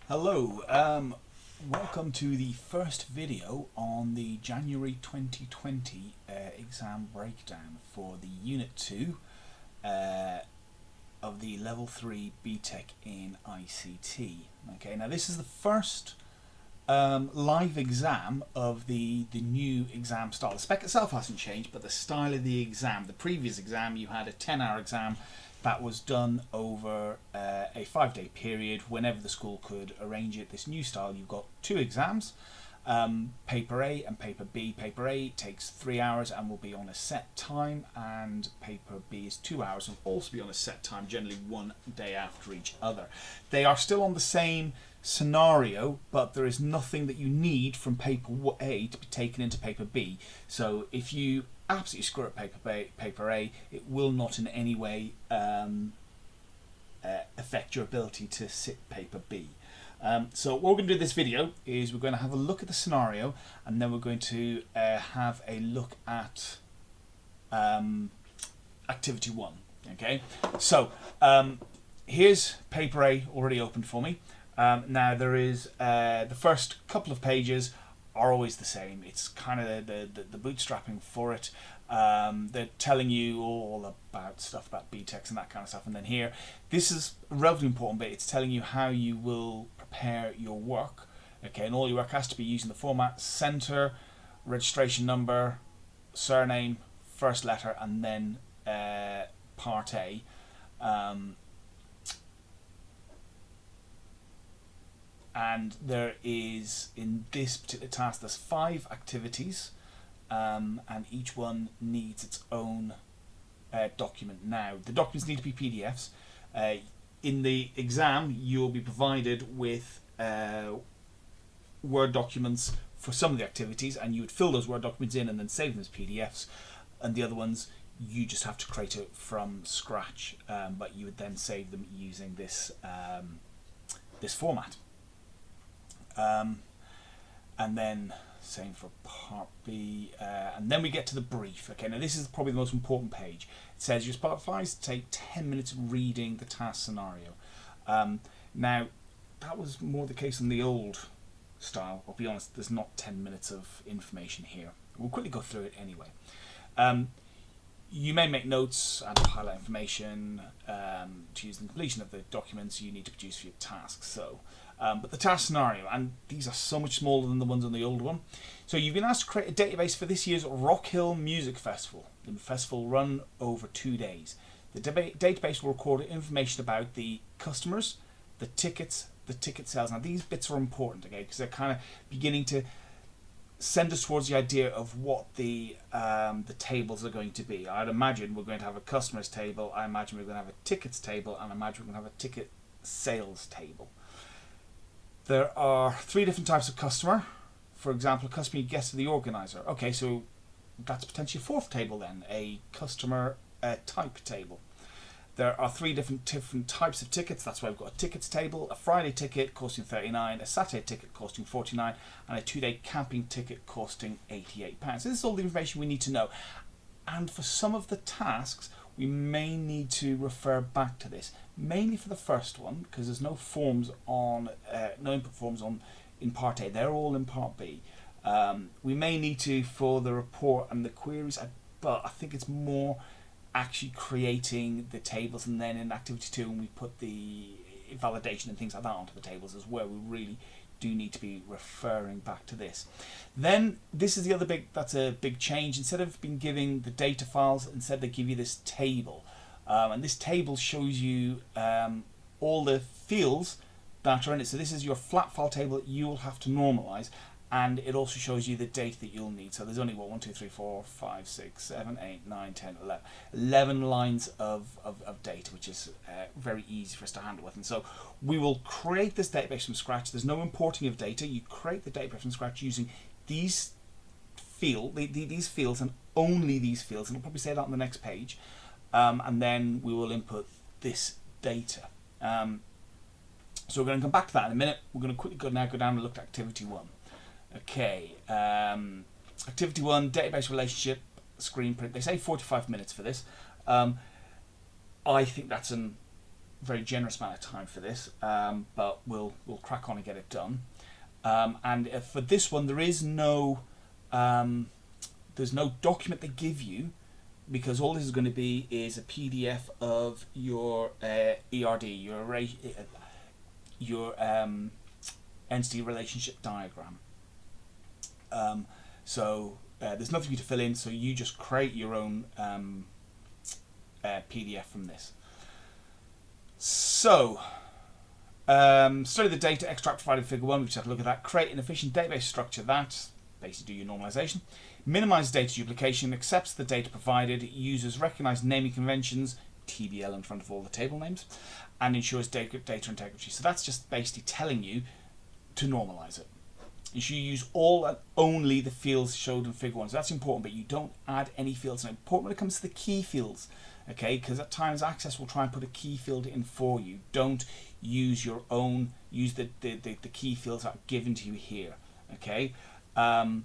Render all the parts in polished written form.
Hello, welcome to the first video on the January 2020 exam breakdown for the Unit 2 of the Level 3 BTEC in ICT. Okay, now this is the first live exam of the new exam style. The spec itself hasn't changed, but the style of the exam. The previous exam, you had a 10-hour exam that was done over a 5-day period whenever the school could arrange it. This new style, you've got two exams, paper A and paper B. Paper A takes 3 hours and will be on a set time, and paper B is 2 hours and will also be on a set time, generally one day after each other. They are still on the same scenario, but there is nothing that you need from paper A to be taken into paper B. So if you absolutely screw up paper A, it will not in any way affect your ability to sit paper B. So what we're going to do in this video is we're going to have a look at the scenario, and then we're going to have a look at activity 1. Okay, so here's paper A already opened for me. Now there is the first couple of pages are always the same. It's kind of the bootstrapping for it. They're telling you all about stuff about BTECs and that kind of stuff. And then here, this is a relatively important bit. It's telling you how you will prepare your work. Okay, and all your work has to be using the format: center, registration number, surname, first letter, and then part A. And there is, in this particular task, there's 5 activities, and each one needs its own document. Now, the documents need to be PDFs. In the exam, you'll be provided with Word documents for some of the activities, and you would fill those Word documents in and then save them as PDFs. And the other ones, you just have to create it from scratch, but you would then save them using this this format. And then same for part B, and then we get to the brief. Okay, now this is probably the most important page. It says you're advised to take 10 minutes reading the task scenario. Now that was more the case in the old style. I'll be honest, there's not 10 minutes of information here. We'll quickly go through it anyway. You may make notes and highlight information to use the completion of the documents you need to produce for your task. So, but the task scenario, and these are so much smaller than the ones on the old one. So you've been asked to create a database for this year's Rock Hill Music Festival. The festival will run over 2 days. The database will record information about the customers, the tickets, the ticket sales. Now these bits are important, okay, because they're kind of beginning to send us towards the idea of what the tables are going to be. I'd imagine we're going to have a customers table, I imagine we're going to have a tickets table, and I imagine we're going to have a ticket sales table. There are 3 different types of customer. For example, a customer you guess to the organizer. Okay, so that's potentially a 4th table then, a customer type table. There are 3 different types of tickets. That's why we've got a tickets table: a Friday ticket costing £39, a Saturday ticket costing £49, and a 2-day camping ticket costing £88. So this is all the information we need to know. And for some of the tasks, we may need to refer back to this, mainly for the first one, because there's no forms on, no input forms on in part A. They're all in part B. We may need to for the report and the queries, but I think it's more actually creating the tables, and then in activity 2 when we put the validation and things like that onto the tables is where we really do need to be referring back to this. Then this is the other that's a big change. Instead of being giving the data files, instead they give you this table, and this table shows you all the fields that are in it. So this is your flat file table that you'll have to normalize, and it also shows you the data that you'll need. So there's only 1, 2, 3, 4, 5, 6, 7, 8, 9, 10, 11 lines of data, which is very easy for us to handle with. And so we will create this database from scratch. There's no importing of data. You create the database from scratch using these these fields and only these fields, and I'll probably say that on the next page. And then we will input this data. So we're going to come back to that in a minute. We're going to quickly go down and look at activity 1. Okay, activity 1, database relationship, screen print. They say 45 minutes for this. I think that's an very generous amount of time for this, but we'll crack on and get it done. And for this one, there's no document they give you, because all this is going to be is a PDF of your ERD, your entity relationship diagram. So there's nothing for you to fill in, so you just create your own PDF from this. So, study the data extract provided in Figure 1, we just have to look at that. Create an efficient database structure that, basically do your normalization. Minimize data duplication, accepts the data provided, uses recognized naming conventions, TBL in front of all the table names, and ensures data integrity. So that's just basically telling you to normalize it. You should use all and only the fields showed in Figure 1. So that's important, but you don't add any fields. Now, important when it comes to the key fields, okay? Because at times Access will try and put a key field in for you. Don't use your own, use the key fields that are given to you here, okay? And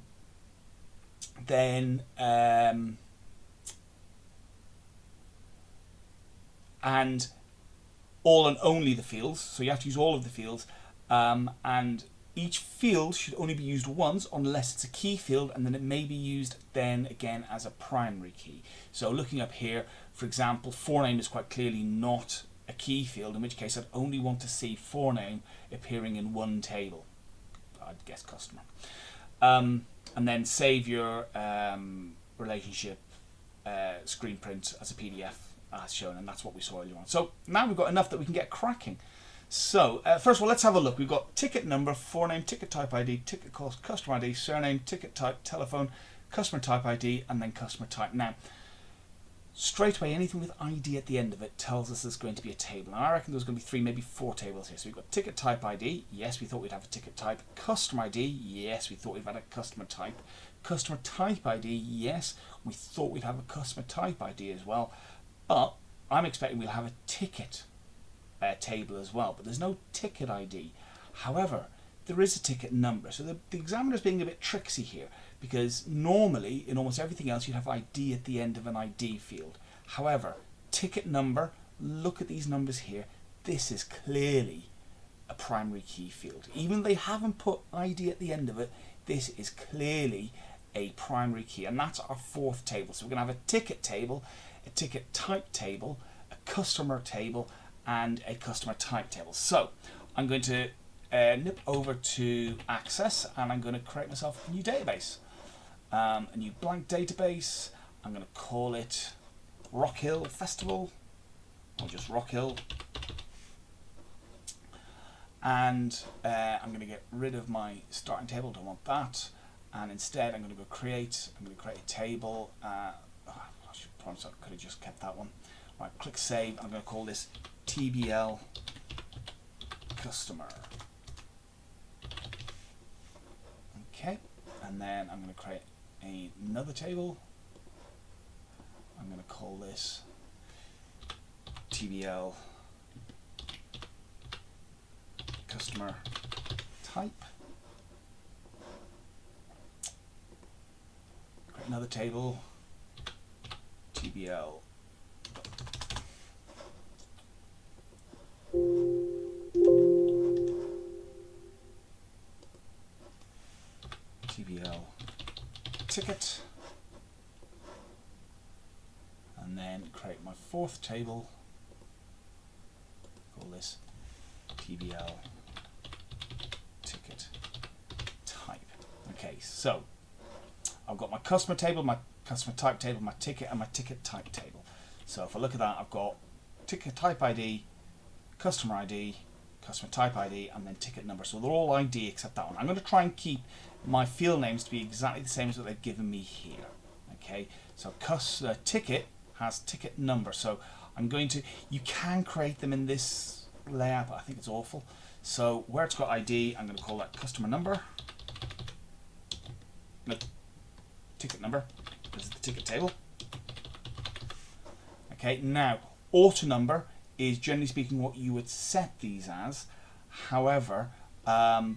all and only the fields, so you have to use all of the fields, and each field should only be used once unless it's a key field, and then it may be used then again as a primary key. So looking up here, for example, forename is quite clearly not a key field, in which case I'd only want to see forename appearing in one table. I'd guess customer. And then save your relationship screen print as a PDF as shown, and that's what we saw earlier on. So now we've got enough that we can get cracking. So first of all, let's have a look. We've got ticket number, forename, ticket type ID, ticket cost, customer ID, surname, ticket type, telephone, customer type ID, and then customer type. Now, straight away, anything with ID at the end of it tells us there's going to be a table. Now, I reckon there's going to be 3, maybe 4 tables here. So we've got ticket type ID. Yes, we thought we'd have a ticket type. Customer ID. Yes, we thought we'd have a customer type. Customer type ID. Yes, we thought we'd have a customer type ID as well. But I'm expecting we'll have a ticket table as well. But there's no ticket ID. However, there is a ticket number. So the examiner's being a bit tricksy here, because normally in almost everything else you'd have ID at the end of an ID field. However, ticket number, look at these numbers here, this is clearly a primary key field. Even though they haven't put ID at the end of it, this is clearly a primary key, and that's our 4th table. So we're going to have a ticket table, a ticket type table, a customer table, and a customer type table. So I'm going to nip over to Access, and I'm going to create myself a new database. A new blank database. I'm going to call it Rock Hill Festival, or just Rock Hill. And I'm going to get rid of my starting table, don't want that. And instead I'm going to go create, I'm going to create a table. I should promise I could have just kept that one. Right, click save, and I'm going to call this TBL customer. Okay, and then I'm going to create another table. I'm going to call this TBL customer type. Create another table, TBL ticket, and then create my 4th table, call this TBL ticket type. Okay, so I've got my customer table, my customer type table, my ticket, and my ticket type table. So if I look at that, I've got ticket type ID, customer ID, customer type ID, and then ticket number. So they're all ID except that one. I'm going to try and keep my field names to be exactly the same as what they've given me here. Okay, so ticket has ticket number. So I'm going to, you can create them in this layout, but I think it's awful. So where it's got ID, I'm going to call that customer number. No, ticket number. This is the ticket table. Okay, now auto number is generally speaking what you would set these as. However,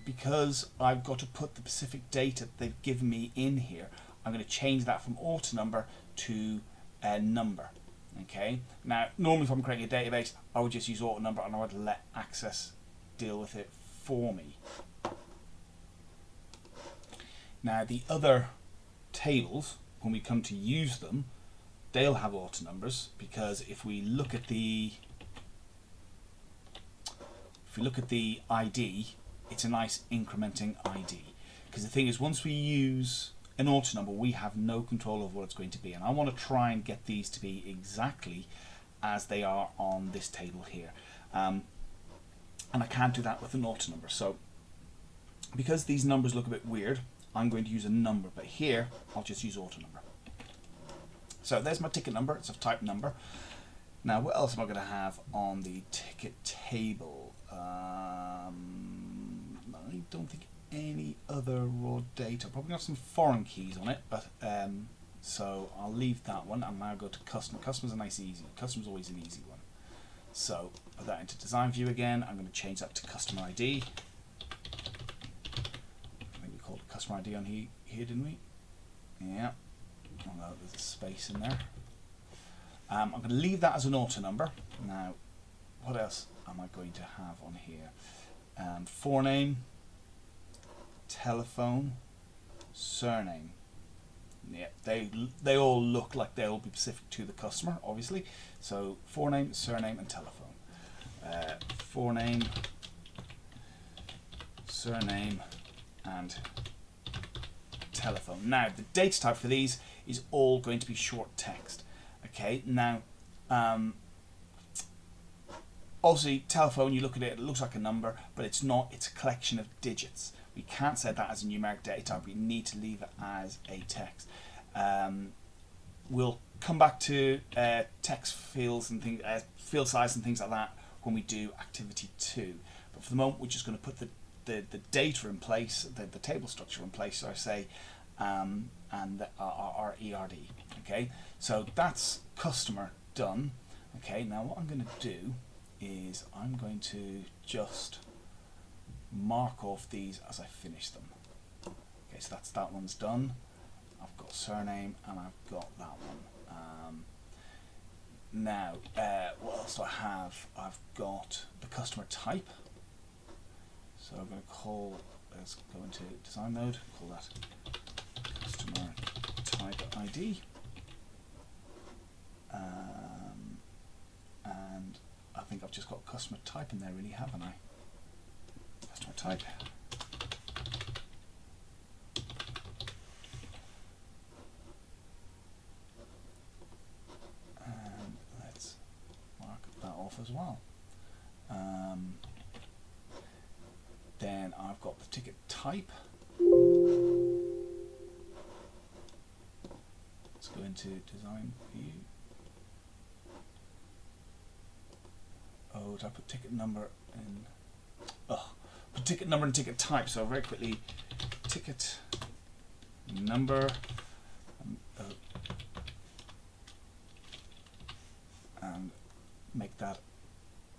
because I've got to put the specific data they've given me in here, I'm going to change that from auto number to number. Okay, now normally if I'm creating a database, I would just use auto number and I would let Access deal with it for me. Now the other tables, when we come to use them, they'll have auto numbers, because if we look at the ID, it's a nice incrementing ID. Because the thing is, once we use an auto number, we have no control over what it's going to be, and I want to try and get these to be exactly as they are on this table here, and I can't do that with an auto number. So because these numbers look a bit weird, I'm going to use a number, but here I'll just use auto number. So there's my ticket number, it's a type number. Now what else am I going to have on the ticket table? I don't think any other raw data. Probably have some foreign keys on it, but so I'll leave that one and now go to customer. Customer's a nice easy. Customer's always an easy one. So put that into design view again. I'm going to change that to customer ID. I think we called it customer ID on here, didn't we? Yeah. Although there's a space in there. I'm going to leave that as an auto number. Now, what else am I going to have on here? Forename, telephone, surname. Yeah, they all look like they'll be specific to the customer, obviously. So forename, surname, and telephone. Forename, surname, and telephone. Now, the data type for these is all going to be short text. Okay, now, obviously, telephone, you look at it, it looks like a number, but it's not, it's a collection of digits. We can't set that as a numeric data type, we need to leave it as a text. We'll come back to text fields and things, field size and things like that when we do activity 2. But for the moment, we're just going to put the data in place, the table structure in place, so I say, and our ERD. Okay, so that's customer done. Okay, now what I'm going to do is I'm going to just mark off these as I finish them. Okay, so that one's done. I've got surname and I've got that one. Now, what else do I have? I've got the customer type. So I'm going to call, let's go into design mode, call that customer type ID. And I think I've just got customer type in there, really, haven't I? Customer type. And let's mark that off as well. Then I've got the ticket type. Let's go into design view. Oh, did I put ticket number in? Oh, put ticket number and ticket type. So very quickly, ticket number, and make that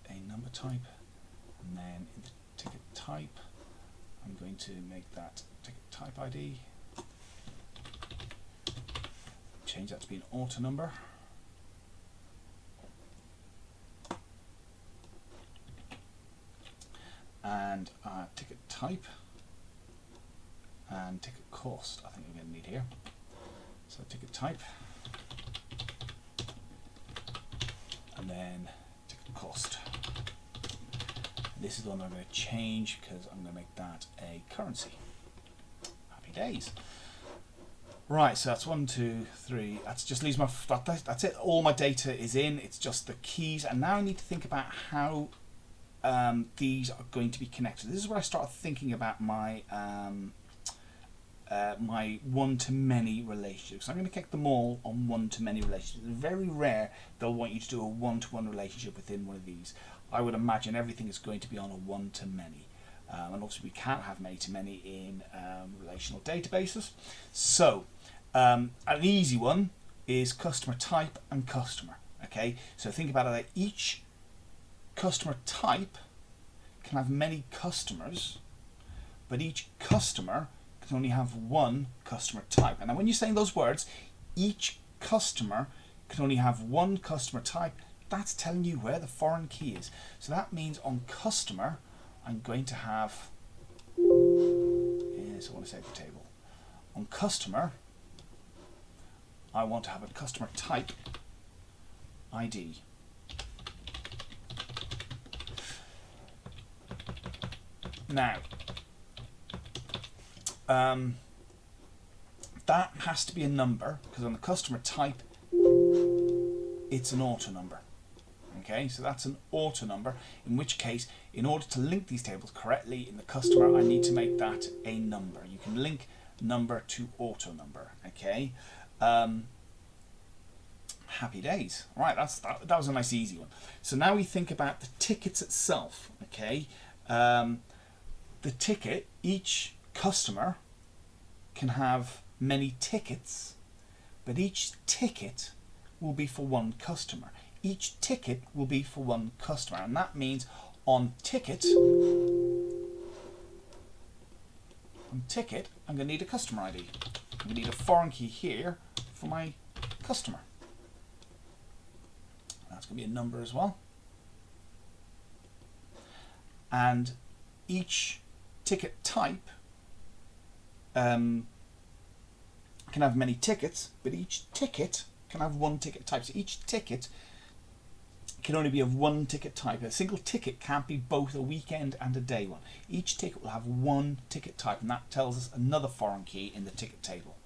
a number type. And then in the ticket type, I'm going to make that ticket type ID. Change that to be an auto number. And ticket type and ticket cost, I think we're going to need here. So ticket type and then ticket cost. This is the one I'm going to change because I'm going to make that a currency. Happy days. Right, so that's 1, 2, 3. That just leaves my that's it. All my data is in. It's just the keys, and now I need to think about how these are going to be connected. This is where I start thinking about my my one-to-many relationships. I'm going to kick them all on one-to-many relationships. It's very rare they'll want you to do a one-to-one relationship within one of these. I would imagine everything is going to be on a one-to-many. And obviously we can't have many-to-many in relational databases. So an easy one is customer type and customer. Okay, so think about it that each customer type can have many customers, but each customer can only have one customer type. And now when you're saying those words, each customer can only have one customer type, that's telling you where the foreign key is. So that means on customer, I'm going to have, yes, I want to save the table. On customer, I want to have a customer type ID. Now, that has to be a number, because on the customer type, it's an auto number. Okay, so that's an auto number, in which case, in order to link these tables correctly in the customer, I need to make that a number. You can link number to auto number. Okay, happy days. Right, that was a nice easy one. So now we think about the tickets itself. Okay, the ticket, each customer can have many tickets, but each ticket will be for one customer. Each ticket will be for one customer, and that means on ticket, I'm going to need a customer ID. I'm going to need a foreign key here for my customer. That's going to be a number as well. And each ticket type can have many tickets, but each ticket can have one ticket type. So each ticket can only be of one ticket type. A single ticket can't be both a weekend and a day one. Each ticket will have one ticket type, and that tells us another foreign key in the ticket table.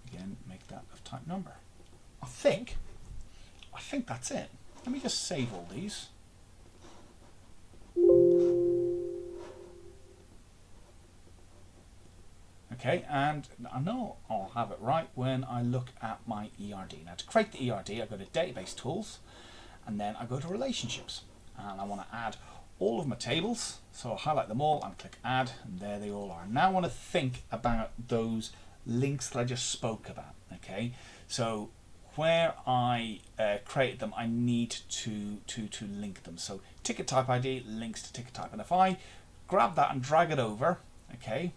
Again, make that of type number. I think that's it. Let me just save all these. Okay, and I know I'll have it right when I look at my ERD. Now to create the ERD, I go to Database Tools, and then I go to Relationships, and I want to add all of my tables. So I'll highlight them all and click Add, and there they all are. Now I want to think about those links that I just spoke about. Okay, so where I created them, I need to link them. So ticket type ID links to ticket type, and if I grab that and drag it over, okay,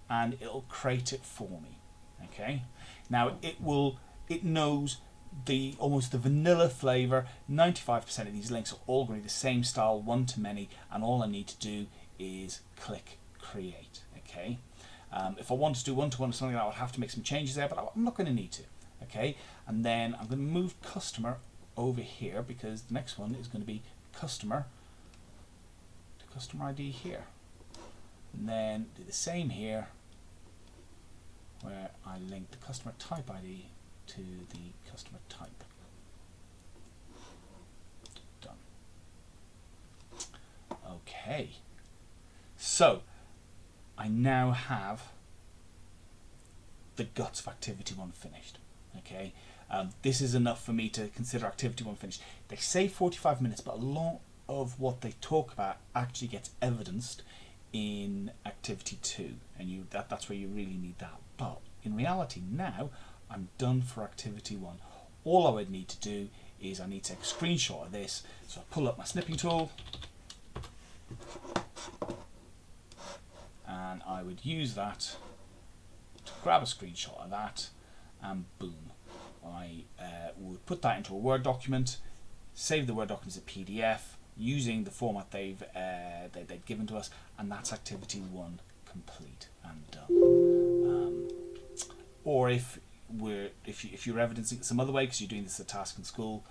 and it'll create it for me. Okay, now it knows almost the vanilla flavor. 95% of these links are all going to be the same style, one to many, and all I need to do is click create. Okay, if I want to do one-to-one or something, I would have to make some changes there, but I'm not going to need to. Okay, and then I'm going to move customer over here, because the next one is going to be customer to customer ID here. And then do the same here, where I link the customer type ID to the customer type. Done. Okay, so I now have the guts of Activity 1 finished. Okay, this is enough for me to consider Activity 1 finished. They say 45 minutes, but a lot of what they talk about actually gets evidenced in Activity 2, and that's where you really need that. But in reality, now I'm done for Activity 1. All I would need to do is I need to take a screenshot of this. So I pull up my snipping tool, and I would use that to grab a screenshot of that, and boom, I would put that into a Word document, save the Word document as a PDF using the format they've given to us, and that's Activity 1 complete and done. Or if you're evidencing it some other way, because you're doing this as a task in school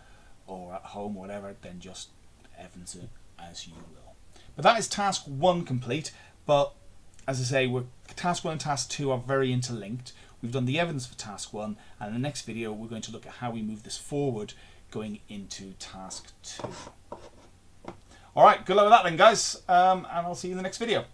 or at home or whatever, then just evidence it as you will. But that is task 1 complete. But as I say, task 1 and task 2 are very interlinked. We've done the evidence for task 1, and in the next video we're going to look at how we move this forward going into task 2. Alright, good luck with that then, guys, and I'll see you in the next video.